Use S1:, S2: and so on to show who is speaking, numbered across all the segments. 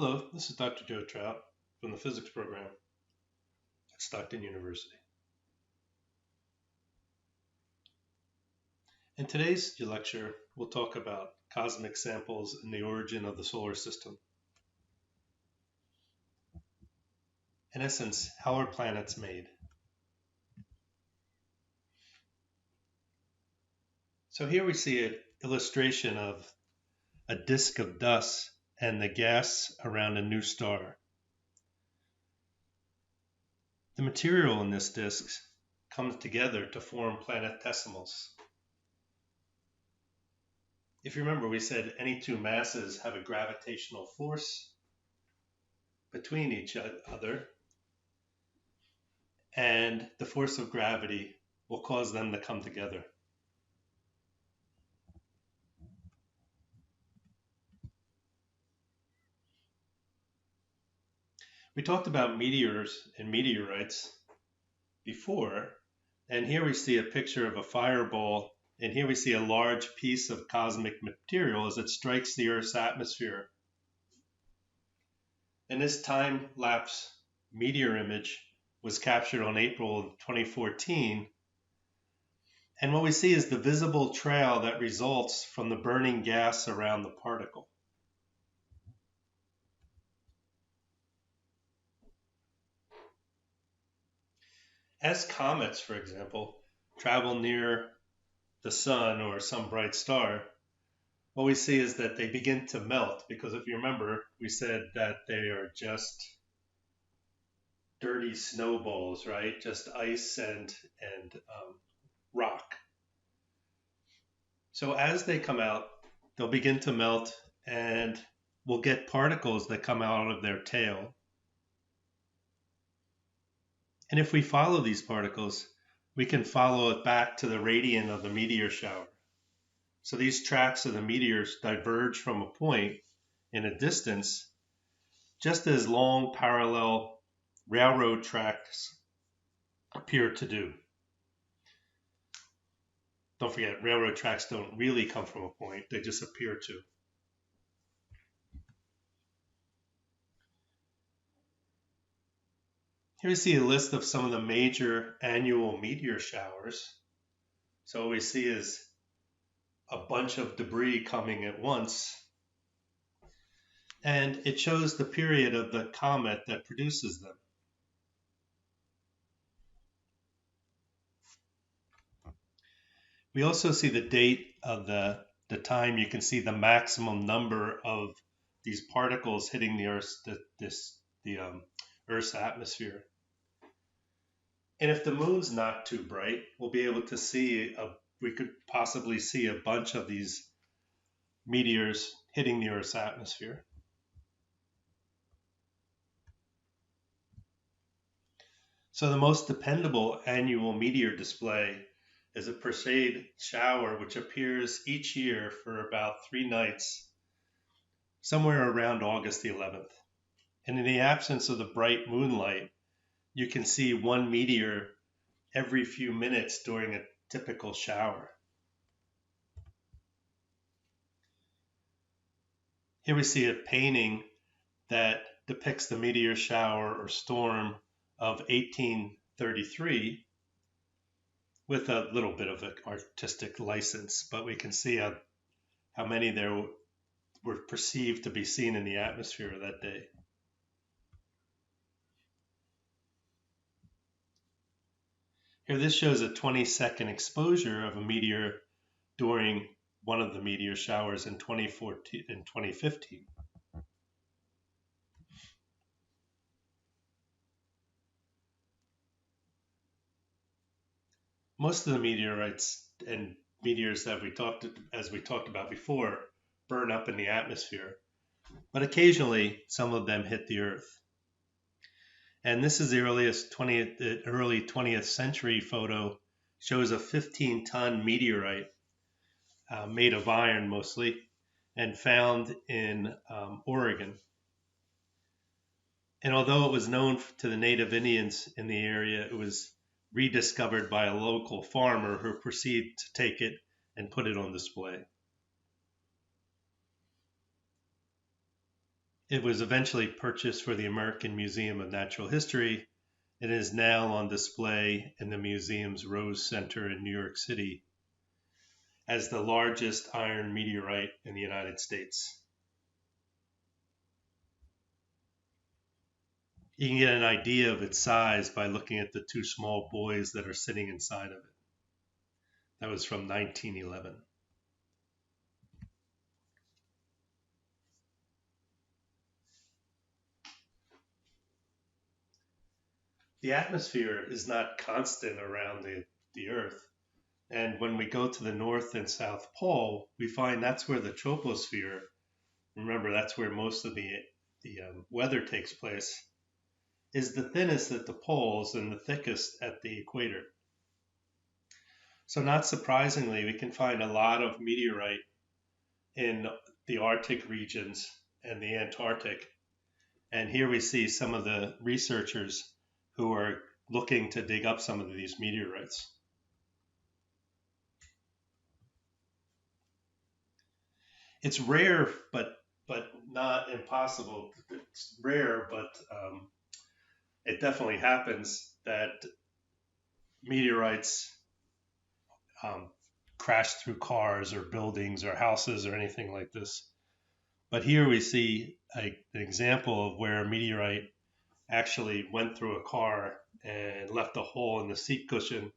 S1: Hello, this is Dr. Joe Trout from the physics program at Stockton University. In today's lecture, we'll talk about cosmic samples and the origin of the solar system. In essence, how are planets made? So here we see an illustration of a disk of dust and the gas around a new star. The material in this disk comes together to form planetesimals. If you remember, we said any two masses have a gravitational force between each other, and the force of gravity will cause them to come together. We talked about meteors and meteorites before, and here we see a picture of a fireball, and here we see a large piece of cosmic material as it strikes the Earth's atmosphere. And this time-lapse meteor image was captured on April 2014. And what we see is the visible trail that results from the burning gas around the particle. As comets, for example, travel near the sun or some bright star, what we see is that they begin to melt, because if you remember, we said that they are just dirty snowballs, right? Just ice and rock. So as they come out, they'll begin to melt, and we'll get particles that come out of their tail. And if we follow these particles, we can follow it back to the radiant of the meteor shower. So these tracks of the meteors diverge from a point in a distance, just as long parallel railroad tracks appear to do. Don't forget, railroad tracks don't really come from a point, they just appear to. Here we see a list of some of the major annual meteor showers. So what we see is a bunch of debris coming at once. And it shows the period of the comet that produces them. We also see the date of the time. You can see the maximum number of these particles hitting the Earth's atmosphere. And if the moon's not too bright, we'll be able to see, we could possibly see a bunch of these meteors hitting the Earth's atmosphere. So the most dependable annual meteor display is a Perseid shower, which appears each year for about 3 nights, somewhere around August the 11th. And in the absence of the bright moonlight, you can see one meteor every few minutes during a typical shower. Here we see a painting that depicts the meteor shower or storm of 1833 with a little bit of an artistic license, but we can see how many there were perceived to be seen in the atmosphere that day. Here, this shows a 20-second exposure of a meteor during one of the meteor showers in 2015. Most of the meteorites and meteors that as we talked about before, burn up in the atmosphere, but occasionally some of them hit the Earth. And this is the early 20th century photo, shows a 15-ton meteorite made of iron mostly, and found in Oregon. And although it was known to the native Indians in the area, it was rediscovered by a local farmer who proceeded to take it and put it on display. It was eventually purchased for the American Museum of Natural History and is now on display in the museum's Rose Center in New York City as the largest iron meteorite in the United States. You can get an idea of its size by looking at the two small boys that are sitting inside of it. That was from 1911. The atmosphere is not constant around the Earth. And when we go to the North and South Pole, we find that's where the troposphere, remember, that's where most of the weather takes place, is the thinnest at the poles and the thickest at the equator. So, not surprisingly, we can find a lot of meteorite in the Arctic regions and the Antarctic. And here we see some of the researchers who are looking to dig up some of these meteorites. It's rare, but not impossible. It's rare, but it definitely happens that meteorites crash through cars or buildings or houses or anything like this. But here we see an example of where a meteorite actually went through a car and left a hole in the seat cushion.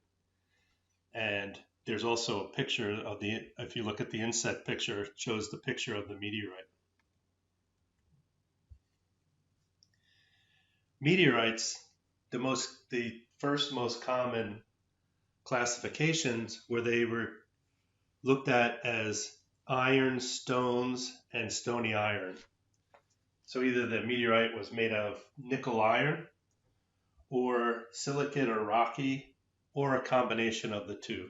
S1: And there's also a picture of if you look at the inset picture, it shows the picture of the meteorite. Meteorites, the first most common classifications where they were looked at as iron stones and stony iron. So either the meteorite was made of nickel iron or silicate or rocky or a combination of the two.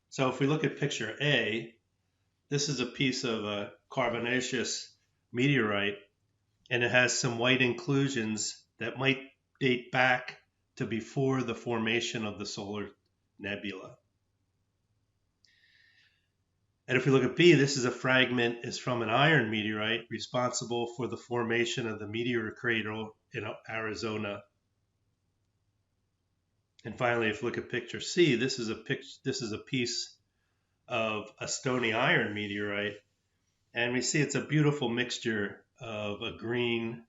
S1: So if we look at picture A, this is a piece of a carbonaceous meteorite and it has some white inclusions that might date back to before the formation of the solar nebula. And if we look at B, this is a fragment is from an iron meteorite responsible for the formation of the meteor crater in Arizona. And finally, if we look at picture C, this is a piece of a stony iron meteorite, and we see it's a beautiful mixture of a green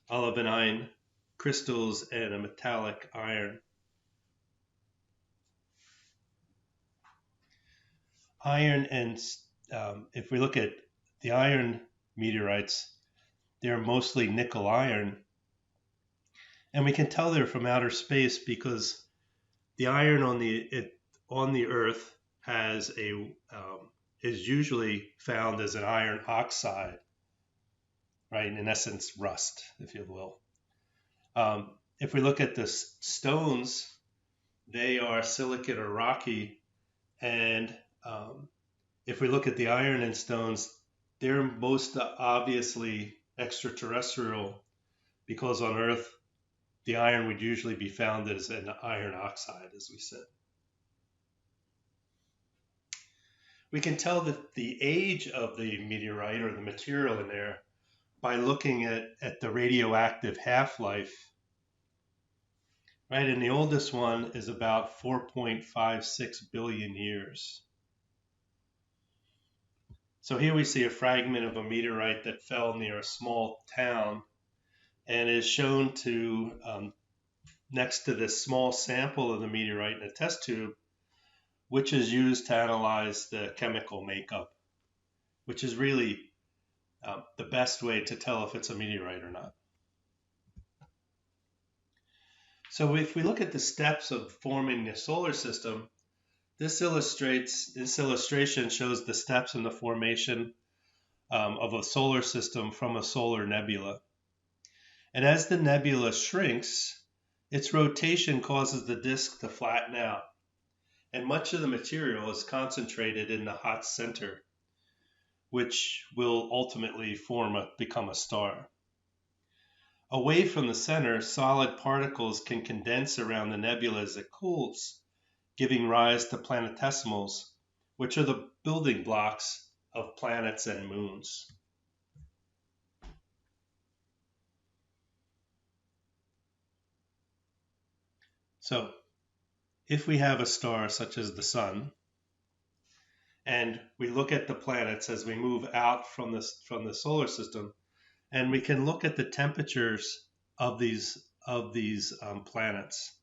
S1: olivine crystals and a metallic iron. Iron and if we look at the iron meteorites, they're mostly nickel iron, and we can tell they're from outer space because the iron on the Earth is usually found as an iron oxide, right? In essence, rust, if you will. If we look at the stones, they are silicate or rocky, and if we look at the iron in stones, they're most obviously extraterrestrial because on Earth, the iron would usually be found as an iron oxide, as we said. We can tell that the age of the meteorite or the material in there by looking at the radioactive half-life. Right, and the oldest one is about 4.56 billion years. So here we see a fragment of a meteorite that fell near a small town and is shown to, next to this small sample of the meteorite in a test tube, which is used to analyze the chemical makeup, which is really the best way to tell if it's a meteorite or not. So if we look at the steps of forming the solar system, this illustration shows the steps in the formation of a solar system from a solar nebula. And as the nebula shrinks, its rotation causes the disk to flatten out. And much of the material is concentrated in the hot center, which will ultimately become a star. Away from the center, solid particles can condense around the nebula as it cools, giving rise to planetesimals, which are the building blocks of planets and moons. So if we have a star such as the sun, and we look at the planets as we move out from the solar system, and we can look at the temperatures of these planets.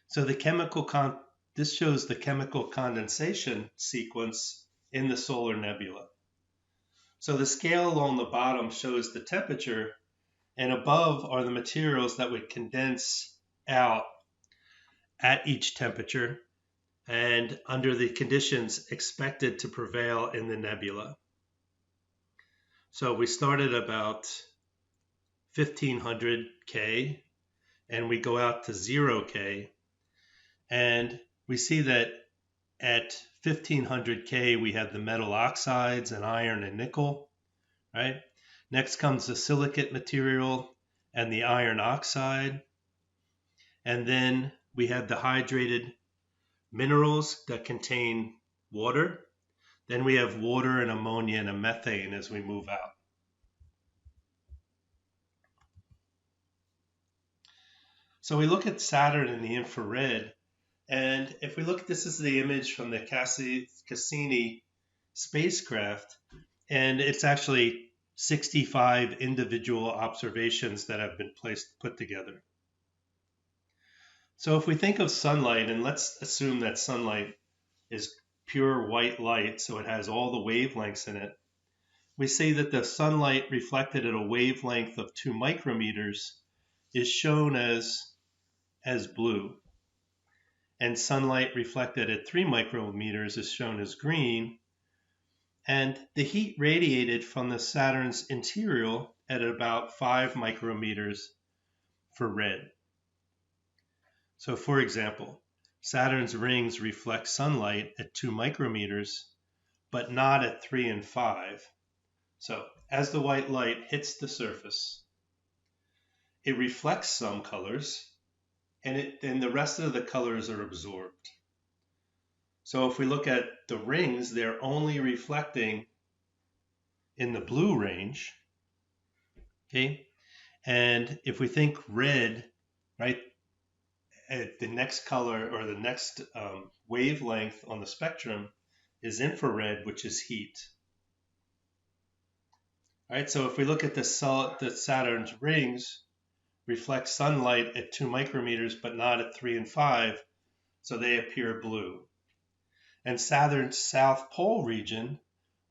S1: So this shows the chemical condensation sequence in the solar nebula. So the scale along the bottom shows the temperature, and above are the materials that would condense out at each temperature and under the conditions expected to prevail in the nebula. So we started about 1500 K and we go out to 0 K, and we see that at 1500 K we have the metal oxides and iron and nickel, right? Next comes the silicate material and the iron oxide, and then we have the hydrated minerals that contain water. Then we have water and ammonia and a methane as we move out. So we look at Saturn in the infrared, and if we look, this is the image from the Cassini spacecraft, and it's actually 65 individual observations that have been put together. So if we think of sunlight, and let's assume that sunlight is pure white light, so it has all the wavelengths in it, we see that the sunlight reflected at a wavelength of 2 micrometers is shown as blue, and sunlight reflected at 3 micrometers is shown as green, and the heat radiated from the Saturn's interior at about 5 micrometers for red. So for example, Saturn's rings reflect sunlight at 2 micrometers, but not at 3 and 5. So as the white light hits the surface, it reflects some colors, and the rest of the colors are absorbed. So if we look at the rings, they're only reflecting in the blue range, okay? And if we think red, right, the next color or the next wavelength on the spectrum is infrared, which is heat. All right, so if we look at the Saturn's rings, reflect sunlight at 2 micrometers, but not at 3 and 5, so they appear blue. And Saturn's south pole region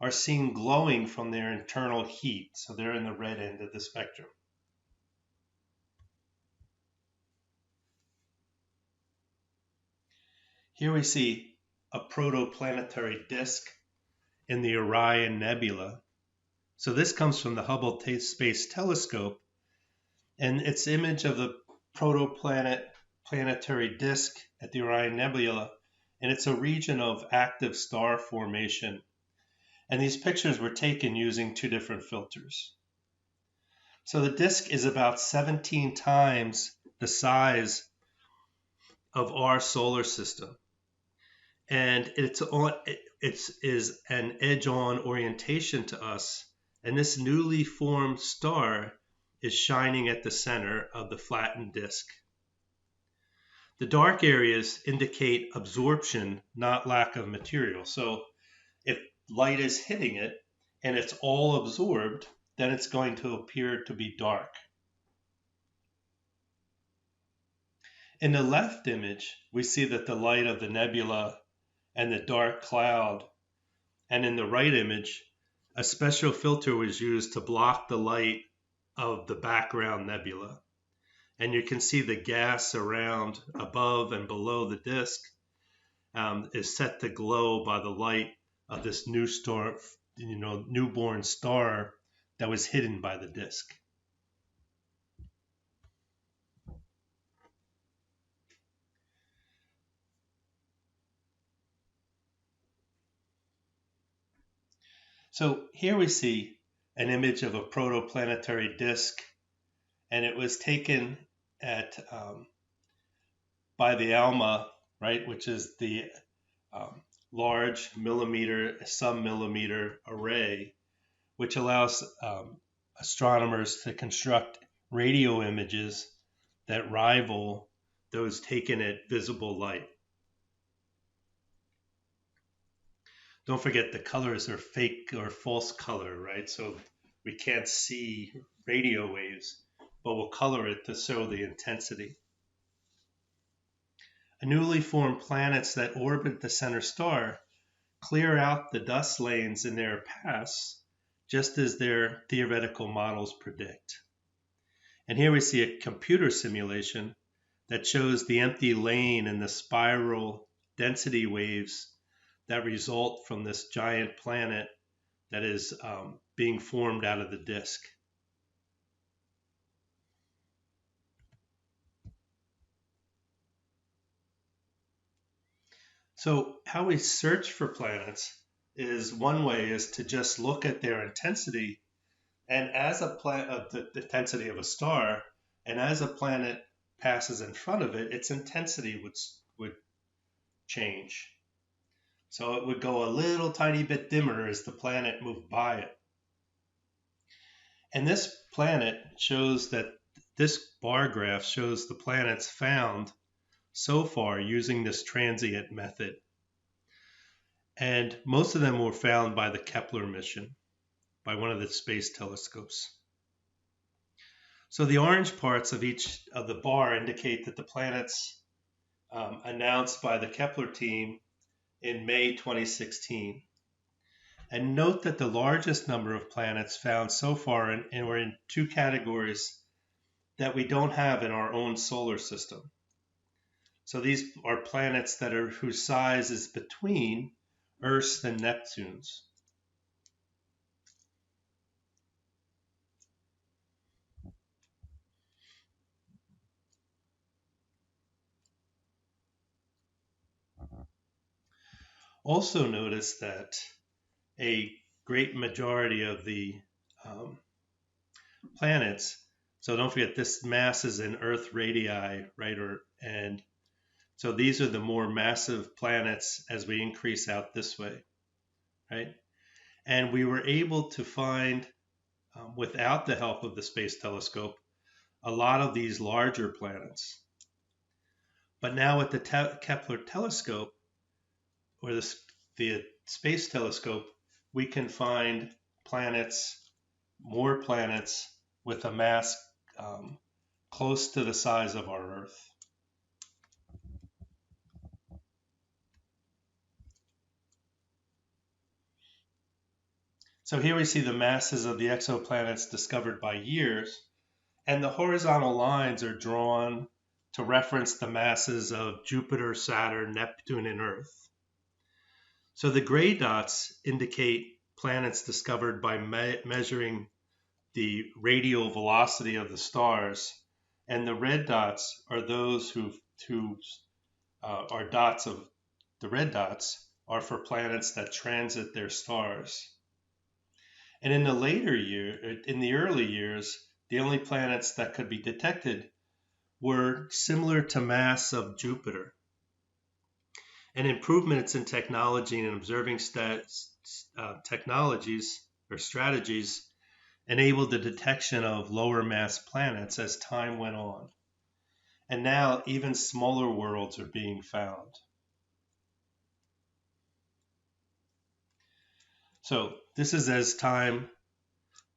S1: are seen glowing from their internal heat, so they're in the red end of the spectrum. Here we see a protoplanetary disk in the Orion Nebula. So this comes from the Hubble Space Telescope, and its image of the protoplanetary disk at the Orion Nebula, and it's a region of active star formation. And these pictures were taken using 2 different filters. So the disk is about 17 times the size of our solar system, and it is an edge-on orientation to us, and this newly formed star is shining at the center of the flattened disk. The dark areas indicate absorption, not lack of material. So if light is hitting it and it's all absorbed, then it's going to appear to be dark. In the left image, we see that the light of the nebula and the dark cloud, and in the right image, a special filter was used to block the light of the background nebula. And you can see the gas around above and below the disk is set to glow by the light of this new star, newborn star that was hidden by the disk. So here we see an image of a protoplanetary disk, and it was taken at by the ALMA, right, which is the large sub-millimeter array, which allows astronomers to construct radio images that rival those taken at visible light. Don't forget the colors are fake or false color, right? So we can't see radio waves, but we'll color it to show the intensity. Newly formed planets that orbit the center star clear out the dust lanes in their paths, just as their theoretical models predict. And here we see a computer simulation that shows the empty lane and the spiral density waves that result from this giant planet that is being formed out of the disk. So how we search for planets is one way is to just look at their intensity, and as a the intensity of a star, and as a planet passes in front of it, its intensity would change. So it would go a little tiny bit dimmer as the planet moved by it. And this planet shows that this bar graph shows the planets found so far using this transient method. And most of them were found by the Kepler mission, by one of the space telescopes. So the orange parts of each of the bar indicate that the planets announced by the Kepler team in May 2016. And note that the largest number of planets found so far were in two categories that we don't have in our own solar system. So these are planets that are whose size is between Earth's and Neptune's. Also notice that a great majority of the planets, so don't forget this mass is in Earth radii, right? And so these are the more massive planets as we increase out this way, right? And we were able to find, without the help of the space telescope, a lot of these larger planets. But now with the Kepler telescope, or the space telescope, we can find planets, more planets with a mass close to the size of our Earth. So here we see the masses of the exoplanets discovered by years, and the horizontal lines are drawn to reference the masses of Jupiter, Saturn, Neptune, and Earth. So the gray dots indicate planets discovered by measuring the radial velocity of the stars, and the red dots are those who are dots of the red dots are for planets that transit their stars. And in the early years, the only planets that could be detected were similar to mass of Jupiter. And improvements in technology and observing technologies or strategies enabled the detection of lower mass planets as time went on. And now even smaller worlds are being found. So this is as time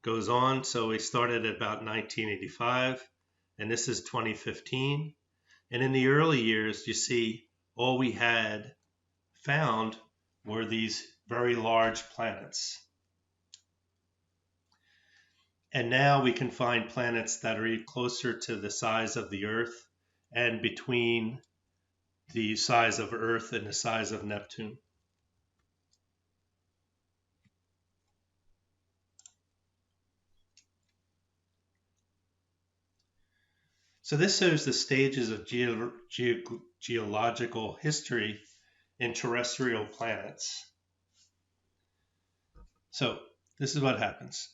S1: goes on. So we started at about 1985, and this is 2015. And in the early years, you see all we had found were these very large planets. And now we can find planets that are closer to the size of the Earth and between the size of Earth and the size of Neptune. So this shows the stages of geological history in terrestrial planets. So this is what happens.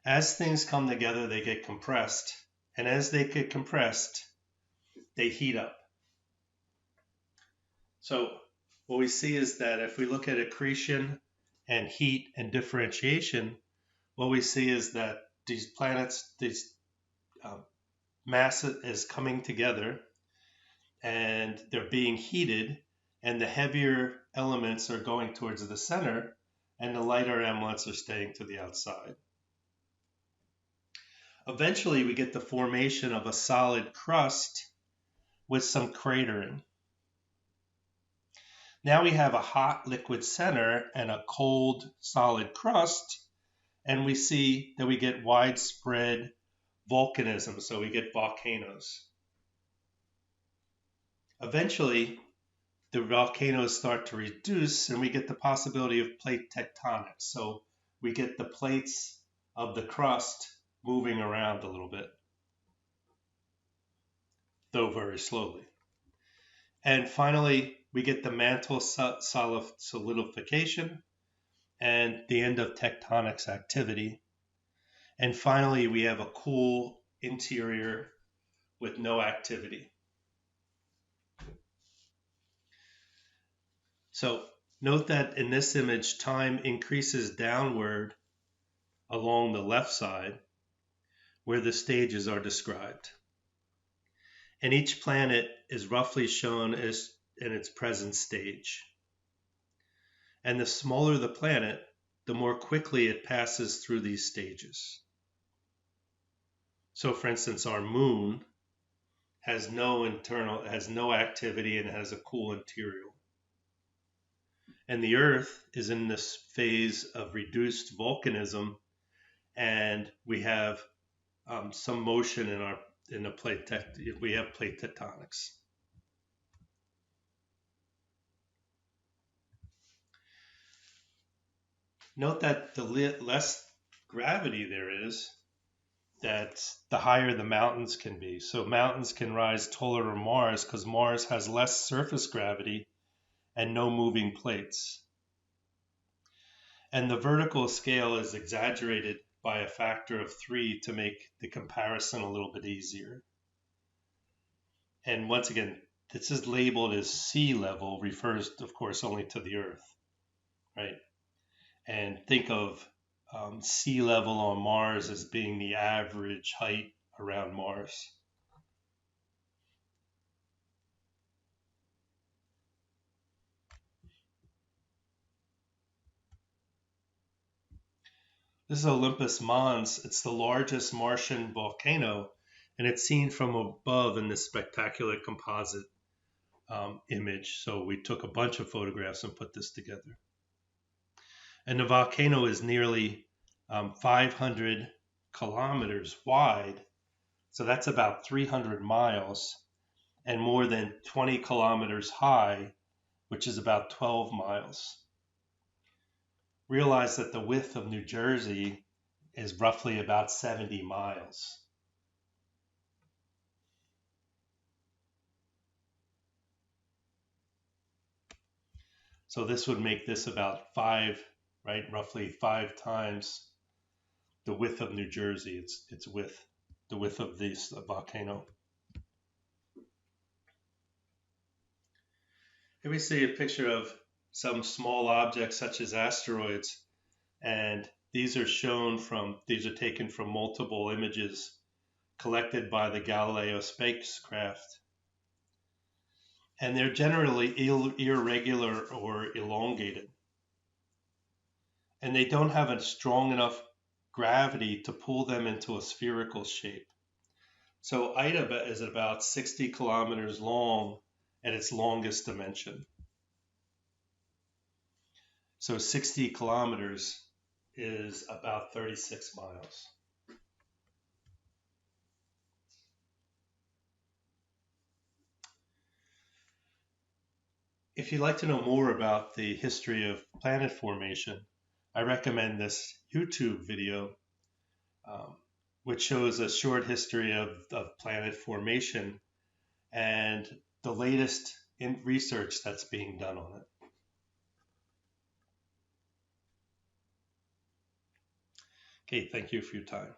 S1: As things come together, they get compressed. And as they get compressed, they heat up. So what we see is that if we look at accretion and heat and differentiation, what we see is that these planets, mass is coming together and they're being heated, and the heavier elements are going towards the center, and the lighter elements are staying to the outside. Eventually, we get the formation of a solid crust with some cratering. Now we have a hot liquid center and a cold solid crust, and we see that we get widespread volcanism, so we get volcanoes. Eventually, the volcanoes start to reduce, and we get the possibility of plate tectonics. So we get the plates of the crust moving around a little bit, though very slowly. And finally, we get the mantle solidification and the end of tectonics activity. And finally, we have a cool interior with no activity. So note that in this image, time increases downward along the left side where the stages are described. And each planet is roughly shown as in its present stage. And the smaller the planet, the more quickly it passes through these stages. So for instance, our moon has no activity and has a cool interior. And the Earth is in this phase of reduced volcanism, and we have some motion in the plate tectonics. Note that the less gravity there is, that the higher the mountains can be. So mountains can rise taller than Mars because Mars has less surface gravity and no moving plates. And the vertical scale is exaggerated by a factor of 3 to make the comparison a little bit easier. And once again, this is labeled as sea level, refers, of course, only to the Earth, right? And think of sea level on Mars as being the average height around Mars. This is Olympus Mons. It's the largest Martian volcano, and it's seen from above in this spectacular composite image. So we took a bunch of photographs and put this together. And the volcano is nearly 500 kilometers wide, so that's about 300 miles, and more than 20 kilometers high, which is about 12 miles. Realize that the width of New Jersey is roughly about 70 miles. So this would make this about roughly 5 times the width of New Jersey. Its width, the width of this volcano. Here we see a picture of some small objects such as asteroids, and these are taken from multiple images collected by the Galileo spacecraft. And they're generally irregular or elongated. And they don't have a strong enough gravity to pull them into a spherical shape. So Ida is about 60 kilometers long at its longest dimension. So 60 kilometers is about 36 miles. If you'd like to know more about the history of planet formation, I recommend this YouTube video, which shows a short history of planet formation and the latest research that's being done on it. Okay, thank you for your time.